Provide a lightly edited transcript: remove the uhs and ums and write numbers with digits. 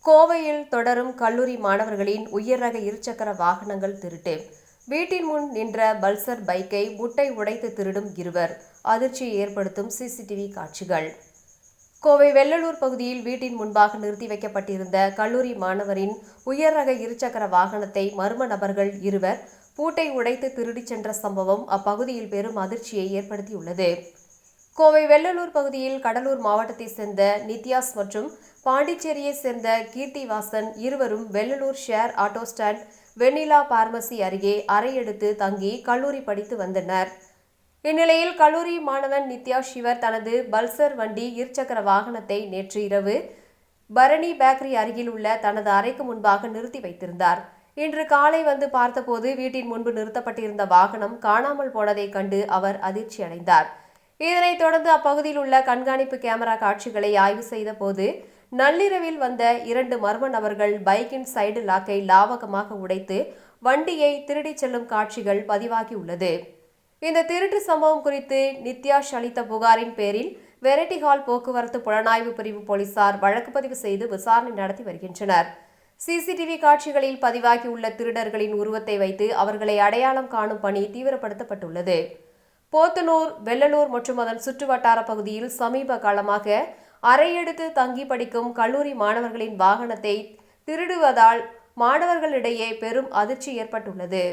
கோவையில் தொடரும் கல்லூரி மாணவர்களின் உயர் ரக இருசக்கர வாகனங்கள் திருட்டு. வீட்டின் முன் நின்ற பல்சர் பைக்கை முட்டை உடைத்து திருடும் இருவர். அதிர்ச்சியை ஏற்படுத்தும் சிசிடிவி காட்சிகள். கோவை வெள்ளலூர் பகுதியில் வீட்டின் முன்பாக நிறுத்தி வைக்கப்பட்டிருந்த கல்லூரி மாணவரின் உயர் ரக இருசக்கர வாகனத்தை மர்ம நபர்கள் இருவர் பூட்டை உடைத்து திருடிச் சென்ற சம்பவம் அப்பகுதியில் பெரும் அதிர்ச்சியை ஏற்படுத்தியுள்ளது. கோவை வெள்ளலூர் பகுதியில் கடலூர் மாவட்டத்தைச் சேர்ந்த நித்யாஸ் மற்றும் பாண்டிச்சேரியை சேர்ந்த கீர்த்திவாசன் இருவரும் வெள்ளலூர் ஷேர் ஆட்டோ ஸ்டாண்ட் வெண்ணிலா பார்மசி அருகே அறை எடுத்து தங்கி கல்லூரி படித்து வந்தனர். இந்நிலையில் கல்லூரி மாணவன் நித்யாஸ் இவர் தனது பல்சர் வண்டி இருசக்கர வாகனத்தை நேற்று இரவு பரணி பேக்கரி அருகில் உள்ள தனது அறைக்கு முன்பாக நிறுத்தி வைத்திருந்தார். இன்று காலை வந்து பார்த்தபோது வீட்டின் முன்பு நிறுத்தப்பட்டிருந்த வாகனம் காணாமல் போனதை கண்டு அவர் அதிர்ச்சி அடைந்தார். இதனைத் தொடர்ந்து அப்பகுதியில் உள்ள கண்காணிப்பு கேமரா காட்சிகளை ஆய்வு செய்த போது நள்ளிரவில் வந்த 2 மர்ம நபர்கள் பைக்கின் சைடு லாக்கை லாவகமாக உடைத்து வண்டியை திருடிச் செல்லும் காட்சிகள் பதிவாகியுள்ளது. இந்த திருட்டு சம்பவம் குறித்து நித்யாஷ் அளித்த புகாரின் பேரில் வெரைட்டி ஹால் போக்குவரத்து புலனாய்வு பிரிவு போலீசார் வழக்கு பதிவு செய்து விசாரணை நடத்தி வருகின்றனர். சிசிடிவி காட்சிகளில் பதிவாகியுள்ள திருடர்களின் உருவத்தை வைத்து அவர்களை அடையாளம் காணும் பணி தீவிரப்படுத்தப்பட்டுள்ளது. போத்தனூர், வெள்ளலூர் மற்றும் அதன் சுற்றுவட்டார பகுதியில் சமீப காலமாக அறை எடுத்து தங்கி படிக்கும் கல்லூரி மாணவர்களின் வாகனத்தை திருடுவதால் மாணவர்களிடையே பெரும் அதிர்ச்சி ஏற்பட்டுள்ளது.